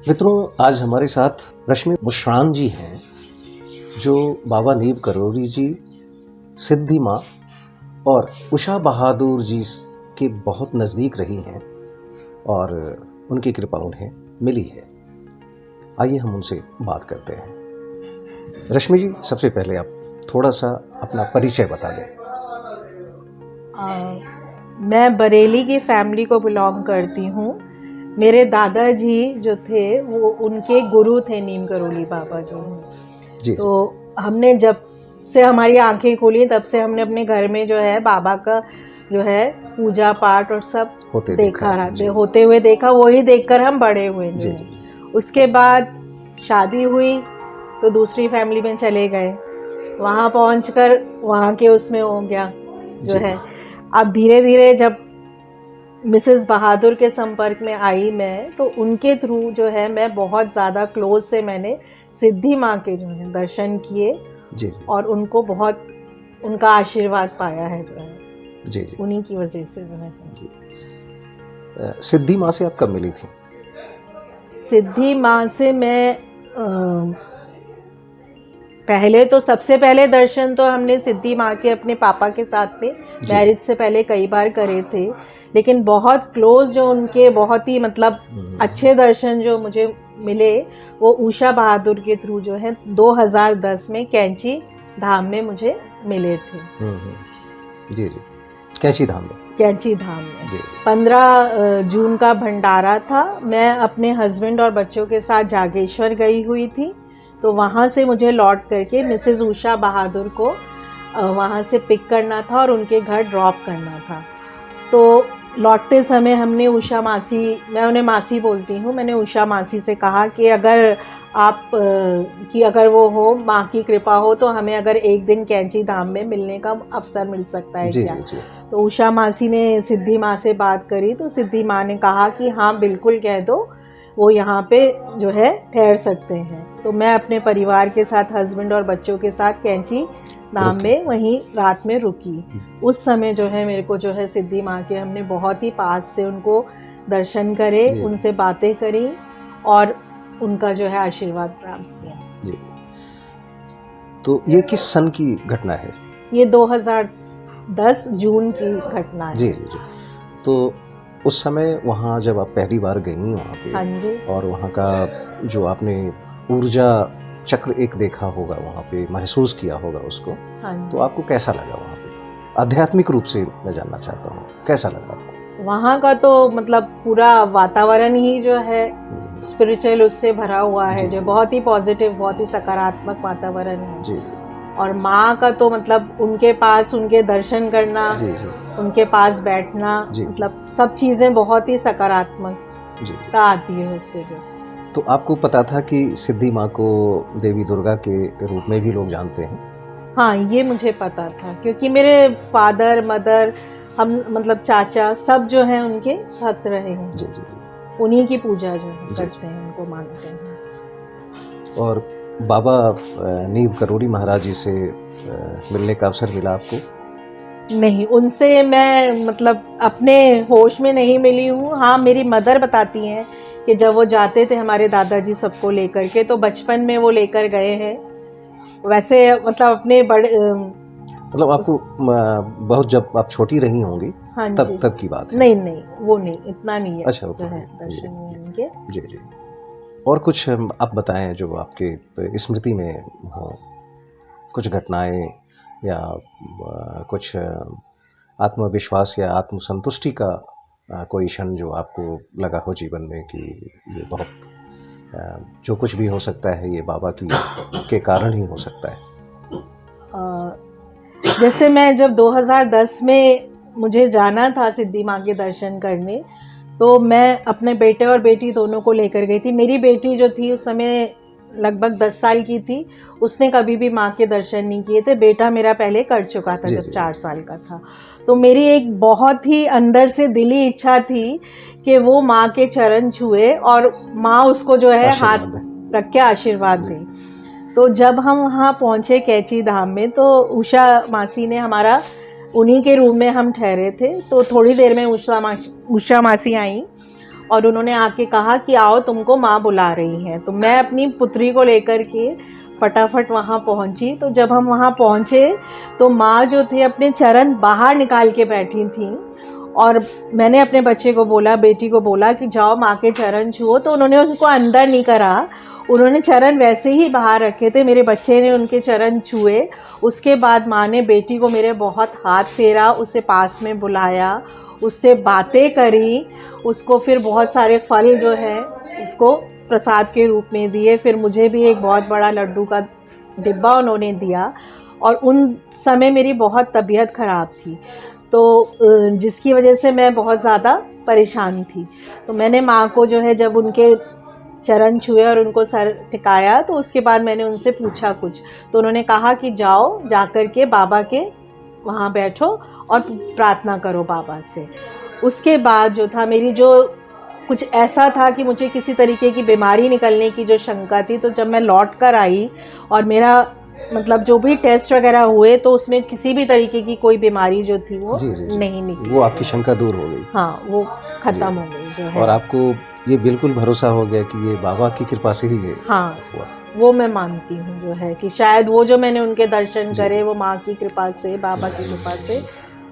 मित्रों, आज हमारे साथ रश्मि बुशरान जी हैं, जो बाबा नीम करोली जी, सिद्धि माँ और उषा बहादुर जी के बहुत नज़दीक रही हैं और उनकी कृपा उन्हें मिली है। आइए हम उनसे बात करते हैं। रश्मि जी, सबसे पहले आप थोड़ा सा अपना परिचय बता दें। मैं बरेली की फैमिली को बिलोंग करती हूँ। मेरे दादाजी जो थे वो उनके गुरु थे नीम करोली बाबा जो हैं। जी तो हमने जब से हमारी आंखें खुली तब से हमने अपने घर में जो है बाबा का जो है पूजा पाठ और सब होते हुए देखा, वही देखकर हम बड़े हुए जी। उसके बाद शादी हुई तो दूसरी फैमिली में चले गए, वहाँ पहुँचकर वहाँ के उसमें हो गया जो है। अब धीरे धीरे जब मिसेस बहादुर के संपर्क में आई मैं, तो उनके थ्रू जो है मैं बहुत ज़्यादा क्लोज से मैंने सिद्धि माँ के जो है दर्शन किए जी। और उनको बहुत उनका आशीर्वाद पाया है जो है जी। उन्हीं की वजह से जो है। सिद्धि माँ से आप कब मिली थी? सिद्धि माँ से मैं पहले तो सबसे पहले दर्शन तो हमने सिद्धि माँ के अपने पापा के साथ में मैरिज से पहले कई बार करे थे, लेकिन बहुत क्लोज जो उनके बहुत ही मतलब अच्छे दर्शन जो मुझे मिले वो उषा बहादुर के थ्रू जो है 2010 में कैंची धाम में मुझे मिले थे। जी जी, कैंची धाम में जी। 15 जून का भंडारा था। मैं अपने हस्बैंड और बच्चों के साथ जागेश्वर गई हुई थी, तो वहाँ से मुझे लौट करके मिसेस उषा बहादुर को वहाँ से पिक करना था और उनके घर ड्रॉप करना था। तो लौटते समय हमने उषा मासी, मैं उन्हें मासी बोलती हूँ, मैंने उषा मासी से कहा कि अगर आप कि अगर वो हो, माँ की कृपा हो, तो हमें अगर एक दिन कैंची धाम में मिलने का अवसर मिल सकता है क्या? जी। तो उषा मासी ने सिद्धि माँ से बात करी, तो सिद्धि माँ ने कहा कि हाँ बिल्कुल कह दो, वो यहाँ पे जो है ठहर सकते हैं। तो मैं अपने परिवार के साथ, हस्बैंड और बच्चों के साथ कैंची धाम में वहीं रात में रुकी। उस समय जो है मेरे को जो है सिद्धि माँ के हमने बहुत ही पास से उनको दर्शन करे, उनसे बातें करी और उनका जो है आशीर्वाद प्राप्त किया। जी। तो ये किस सन की घटना है? ये 2010 जून की घटना है। जी। तो उस समय वहाँ जब आप पहली बार गई वहाँ पे, हाँ जी, और वहाँ का जो आपने ऊर्जा चक्र एक देखा होगा, वहाँ पे महसूस किया होगा उसको, तो आपको कैसा लगा वहाँ पे? आध्यात्मिक रूप से मैं जानना चाहता हूँ, कैसा लगा आपको? वहाँ का तो मतलब पूरा वातावरण ही जो है स्पिरिचुअल उससे भरा हुआ है, जो बहुत ही पॉजिटिव, बहुत ही सकारात्मक वातावरण है जी। और माँ का तो मतलब उनके पास उनके दर्शन करना जी। उनके पास बैठना मतलब सब चीज़ें बहुत ही सकारात्मक आती है उससे भी। तो आपको पता था कि सिद्धि माँ को देवी दुर्गा के रूप में भी लोग जानते हैं? हाँ, ये मुझे पता था, क्योंकि मेरे फादर मदर, हम मतलब चाचा सब जो हैं उनके भक्त रहे हैं जी। उन्हीं की पूजा जो है करते हैं, उनको मानते हैं। और बाबा नीम करोली महाराज जी से मिलने का अवसर मिला आपको? नहीं, उनसे मैं मतलब अपने होश में नहीं मिली हूँ। हाँ, मेरी मदर बताती हैं कि जब वो जाते थे हमारे दादाजी सबको लेकर के, तो बचपन में वो लेकर गए हैं। वैसे मतलब अपने बड़े मतलब आपको बहुत जब आप छोटी रही होंगी, हाँ तब की बात है? नहीं, वो नहीं, इतना नहीं है। अच्छा, जो है दर्शन में उनके। जी। और कुछ आप बताएं जो आपके स्मृति में हो, कुछ घटनाएं या कुछ आत्मविश्वास या आत्मसंतुष्टि का कोई क्षण जो आपको लगा हो जीवन में कि ये बहुत जो कुछ भी हो सकता है ये बाबा के कारण ही हो सकता है? जैसे मैं जब 2010 में मुझे जाना था सिद्धि माँ के दर्शन करने, तो मैं अपने बेटे और बेटी दोनों को लेकर गई थी। मेरी बेटी जो थी उस समय लगभग 10 साल की थी, उसने कभी भी माँ के दर्शन नहीं किए थे। बेटा मेरा पहले कर चुका था जब 4 साल का था। तो मेरी एक बहुत ही अंदर से दिली इच्छा थी कि वो माँ के चरण छुए और माँ उसको जो है हाथ रख के आशीर्वाद दे। तो जब हम वहाँ पहुँचे कैंची धाम में, तो उषा मासी ने हमारा, उन्हीं के रूम में हम ठहरे थे, तो थोड़ी देर में उषा मासी आई और उन्होंने आके कहा कि आओ तुमको माँ बुला रही है। तो मैं अपनी पुत्री को लेकर के फटाफट वहाँ पहुँची। तो जब हम वहाँ पहुँचे तो माँ जो थी अपने चरण बाहर निकाल के बैठी थी और मैंने अपने बच्चे को बोला, बेटी को बोला कि जाओ माँ के चरण छुओ। तो उन्होंने उसको अंदर नहीं करा, उन्होंने चरण वैसे ही बाहर रखे थे। मेरे बच्चे ने उनके चरण छुए। उसके बाद माँ ने बेटी को मेरे बहुत हाथ फेरा, उसे पास में बुलाया, उससे बातें करी, उसको फिर बहुत सारे फल जो है उसको प्रसाद के रूप में दिए। फिर मुझे भी एक बहुत बड़ा लड्डू का डिब्बा उन्होंने दिया। और उन समय मेरी बहुत तबीयत ख़राब थी, तो जिसकी वजह से मैं बहुत ज़्यादा परेशान थी। तो मैंने माँ को जो है जब उनके चरण छुए और उनको सर टिकाया तो उसके बाद मैंने उनसे पूछा कुछ, तो उन्होंने कहा कि जाओ जाकर के बाबा के वहाँ बैठो और प्रार्थना करो बाबा से। उसके बाद जो था मेरी जो कुछ ऐसा था कि मुझे किसी तरीके की बीमारी निकलने की जो शंका थी, तो जब मैं लौट कर आई और मेरा मतलब जो भी टेस्ट वगैरह हुए तो उसमें किसी भी तरीके की कोई बीमारी जो थी वो जी। नहीं निकली। वो आपकी शंका दूर हो गई। हाँ, वो खत्म हो गई जो है। और आपको ये बिल्कुल भरोसा हो गया कि ये बाबा की कृपा से ही ये हाँ, हुआ। वो मैं मानती हूँ जो है कि शायद वो जो मैंने उनके दर्शन जी। करे वो माँ की कृपा से, बाबा की कृपा से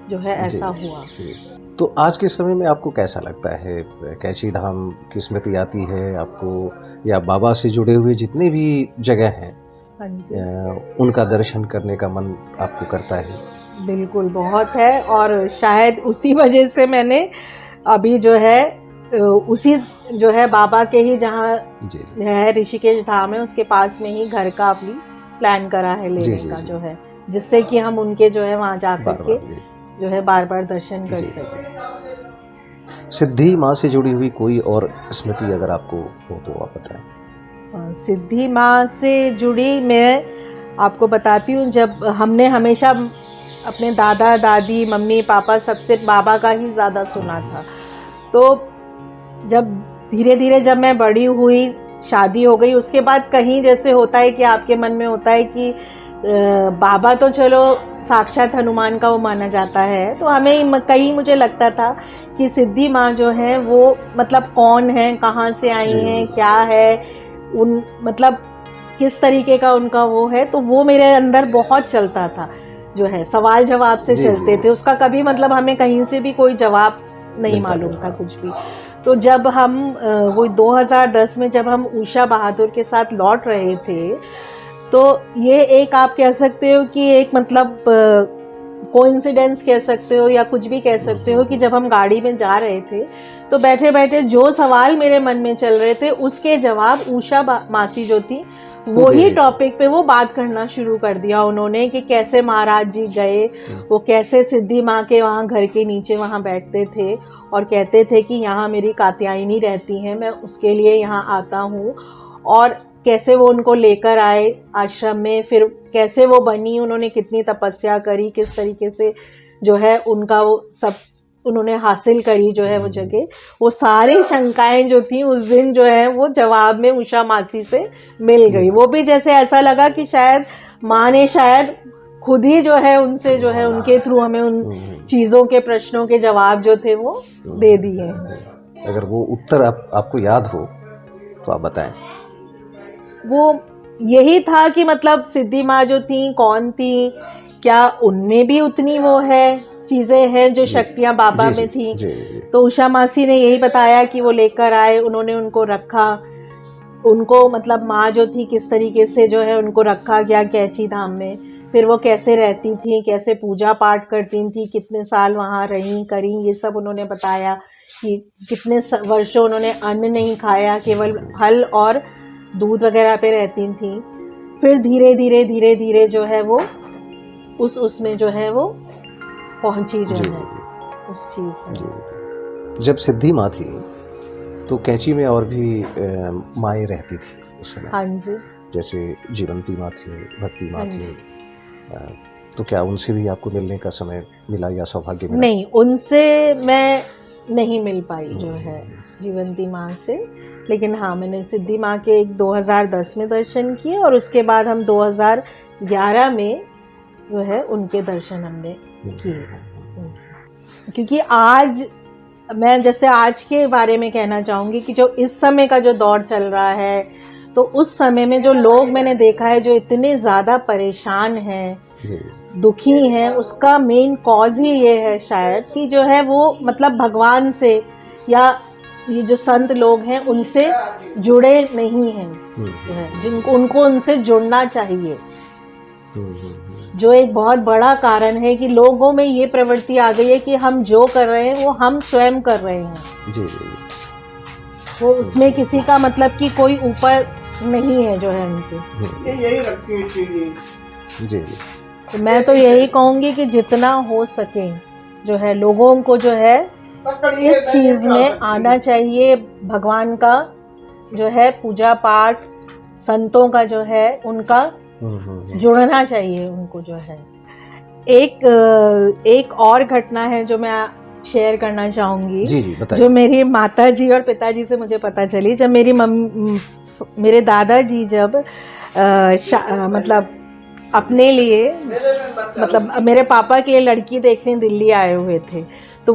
जो है ऐसा जी, हुआ। जी। तो आज के समय में आपको कैसा लगता है? कैची धाम की स्मृति आती है आपको, या बाबा से जुड़े हुए जितने भी जगह हैं हाँ जी, उनका दर्शन करने का मन आपको करता है? बिल्कुल बहुत है। और शायद उसी वजह से मैंने अभी जो है उसी जो है बाबा के ही जहाँ जी है ऋषिकेश धाम है उसके पास में ही घर का अभी प्लान करा है जी लेने जी का जी। जो है, जिससे कि हम उनके जो है वहाँ जा बार करके बार जी। जो है बार बार दर्शन कर जी। सकें। सिद्धि माँ से जुड़ी हुई कोई और स्मृति अगर आपको हो तो आप बताएं। सिद्धि माँ से जुड़ी मैं आपको बताती हूँ, जब हमने हमेशा अपने दादा दादी मम्मी पापा सबसे बाबा का ही ज़्यादा सुना था। तो जब धीरे धीरे जब मैं बड़ी हुई, शादी हो गई, उसके बाद कहीं जैसे होता है कि आपके मन में होता है कि बाबा तो चलो साक्षात हनुमान का वो माना जाता है, तो हमें कहीं मुझे लगता था कि सिद्धि माँ जो है वो मतलब कौन है, कहाँ से आई जी, हैं, जी। क्या है उन मतलब किस तरीके का उनका वो है। तो वो मेरे अंदर बहुत चलता था जो है, सवाल जवाब से जी, चलते जी। थे। उसका कभी मतलब हमें कहीं से भी कोई जवाब नहीं मिलता मालूम नहीं, था हाँ। कुछ भी। तो जब हम वो 2010 में जब हम उषा बहादुर के साथ लौट रहे थे, तो ये एक आप कह सकते हो कि एक मतलब कोइंसिडेंस कह सकते हो या कुछ भी कह सकते हो कि जब हम गाड़ी में जा रहे थे तो बैठे बैठे जो सवाल मेरे मन में चल रहे थे उसके जवाब उषा मासी जो थी वो ही टॉपिक पे वो बात करना शुरू कर दिया उन्होंने कि कैसे महाराज जी गए, वो कैसे सिद्धि माँ के वहाँ घर के नीचे वहाँ बैठते थे और कहते थे कि यहाँ मेरी कात्यायनी रहती हैं, मैं उसके लिए यहाँ आता हूँ। और कैसे वो उनको लेकर आए आश्रम में, फिर कैसे वो बनी, उन्होंने कितनी तपस्या करी, किस तरीके से जो है उनका वो सब उन्होंने हासिल करी जो है वो जगह, वो सारी शंकाएं जो थी उस दिन जो है वो जवाब में उषा मासी से मिल गई। वो भी जैसे ऐसा लगा कि शायद माँ ने शायद खुद ही जो है उनसे जो है उनके थ्रू हमें उन चीज़ों के प्रश्नों के जवाब जो थे वो दे दिए हैं। अगर वो उत्तर आपको याद हो तो आप बताएं। वो यही था कि मतलब सिद्धि माँ जो थी कौन थी, क्या उनमें भी उतनी वो है चीज़ें हैं जो शक्तियाँ बाबा में थी। तो उषा मासी ने यही बताया कि वो लेकर आए, उन्होंने उनको रखा, उनको मतलब माँ जो थी किस तरीके से जो है उनको रखा गया कैची धाम में, फिर वो कैसे रहती थी, कैसे पूजा पाठ करती थी, कितने साल वहाँ रहीं करी, ये सब उन्होंने बताया कि कितने वर्षों उन्होंने अन्न नहीं खाया, केवल फल और दूध वगैरह पे रहती थी। फिर धीरे धीरे धीरे धीरे जो है वो उसमें जो है वो पहुंची जो है उस चीज़ में। जब सिद्धि माँ थी तो कैंची में और भी माएँ रहती थी उस समय। हाँ जी। जैसे जीवंती माँ थी, भक्ति माँ थी, तो क्या उनसे भी आपको मिलने का समय मिला या सौभाग्य मिला? नहीं, उनसे मैं नहीं मिल पाई जो है जीवंती माँ से, लेकिन हाँ मैंने सिद्धि माँ के 2010 में दर्शन किए और उसके बाद हम 2011 में जो है उनके दर्शन हमने किए। क्योंकि आज मैं जैसे आज के बारे में कहना चाहूँगी कि जो इस समय का जो दौर चल रहा है, तो उस समय में जो लोग मैंने देखा है जो इतने ज़्यादा परेशान हैं, जी दुखी हैं, उसका मेन कॉज ही ये है शायद कि जो है वो मतलब भगवान से या ये जो संत लोग हैं उनसे जुड़े नहीं हैं, जो है जिनको उनको उनसे जुड़ना चाहिए, जो एक बहुत बड़ा कारण है कि लोगों में ये प्रवृत्ति आ गई है कि हम जो कर रहे हैं वो हम स्वयं कर रहे हैं। जी जी वो उसमें किसी का मतलब कि कोई ऊपर नहीं है जो है उनके। यही रखती है चीजें। जी तो मैं तो यही कहूँगी कि जितना हो सके जो है लोगों को जो है इस चीज़ में आना चाहिए, भगवान का जो है पूजा पाठ, संतों का जो है उनका जुड़ना चाहिए उनको जो है। एक और घटना है जो मैं शेयर करना चाहूँगी, जी जी बताइए। जो मेरी माता जी और पिताजी से मुझे पता चली। जब मेरे दादाजी जब मतलब अपने लिए मतलब मेरे पापा के लिए लड़की देखने दिल्ली आए हुए थे, तो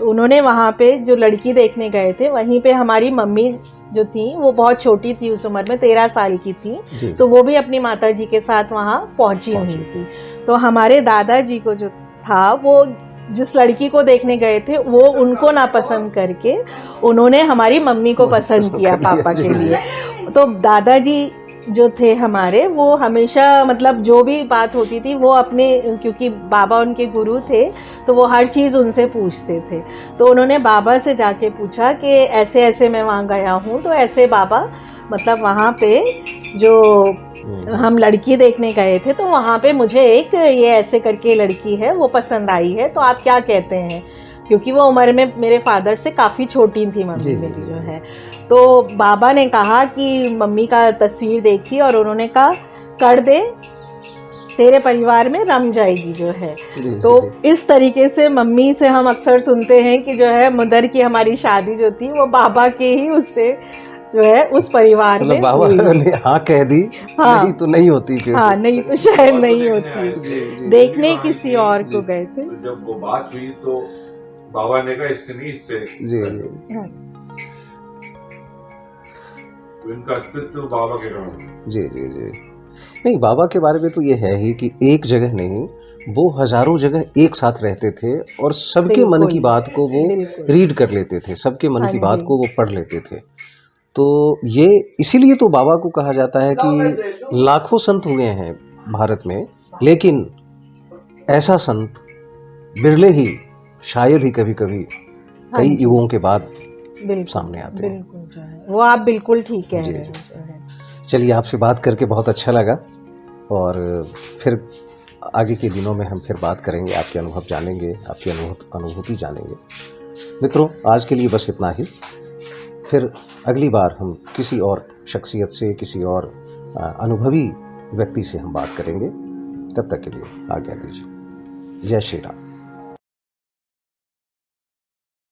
उन्होंने वहाँ पे जो लड़की देखने गए थे वहीं पे हमारी मम्मी जो थी वो बहुत छोटी थी, उस उम्र में 13 साल की थी, तो वो भी अपनी माता जी के साथ वहाँ पहुँची हुई थी। तो हमारे दादाजी को जो था वो जिस लड़की को देखने गए थे वो उनको ना पसंद करके उन्होंने हमारी मम्मी को पसंद किया पापा के लिए। तो दादाजी जो थे हमारे वो हमेशा मतलब जो भी बात होती थी वो अपने, क्योंकि बाबा उनके गुरु थे तो वो हर चीज़ उनसे पूछते थे, तो उन्होंने बाबा से जाके पूछा कि ऐसे ऐसे मैं वहाँ गया हूँ, तो ऐसे बाबा मतलब वहाँ पे जो हम लड़की देखने गए थे तो वहाँ पे मुझे एक ये ऐसे करके लड़की है वो पसंद आई है, तो आप क्या कहते हैं, क्योंकि वो उम्र में मेरे फादर से काफ़ी छोटी थी मम्मी मेरी जो है। तो बाबा ने कहा कि मम्मी का तस्वीर देखी और उन्होंने कहा कर दे, तेरे परिवार में रम जाएगी जो है। तो इस तरीके से मम्मी से हम अक्सर सुनते हैं कि जो है मदर की हमारी शादी जो थी वो बाबा के ही उससे जो है उस परिवार में बाबा ने हाँ कह दी, हाँ, नहीं तो नहीं होती फिर। हाँ नहीं तो शायद नहीं होती, देखने किसी और को गए थे। जब वो बात हुई तो बाबा ने कहा इससे नहीं, इससे जी इनका अस्तित्व बाबा के कारण। जी जी जी नहीं, बाबा के बारे में तो ये है ही कि एक जगह नहीं वो हजारों जगह एक साथ रहते थे और सबके मन की बात को वो रीड कर लेते थे, सबके मन की बात को वो पढ़ लेते थे। तो ये इसीलिए तो बाबा को कहा जाता है कि लाखों संत हुए हैं भारत में, लेकिन ऐसा संत बिरले ही, शायद ही कभी कभी कई युगों के बाद सामने आते हैं। बिल्कुल जो है वो आप बिल्कुल ठीक कह रहे हैं। चलिए, आपसे बात करके बहुत अच्छा लगा और फिर आगे के दिनों में हम फिर बात करेंगे, आपके अनुभव जानेंगे, आपकी अनुभूति जानेंगे। मित्रों, आज के लिए बस इतना ही। फिर अगली बार हम किसी और शख्सियत से, किसी और अनुभवी व्यक्ति से हम बात करेंगे। तब तक के लिए आज्ञा दीजिए। जय श्री राम।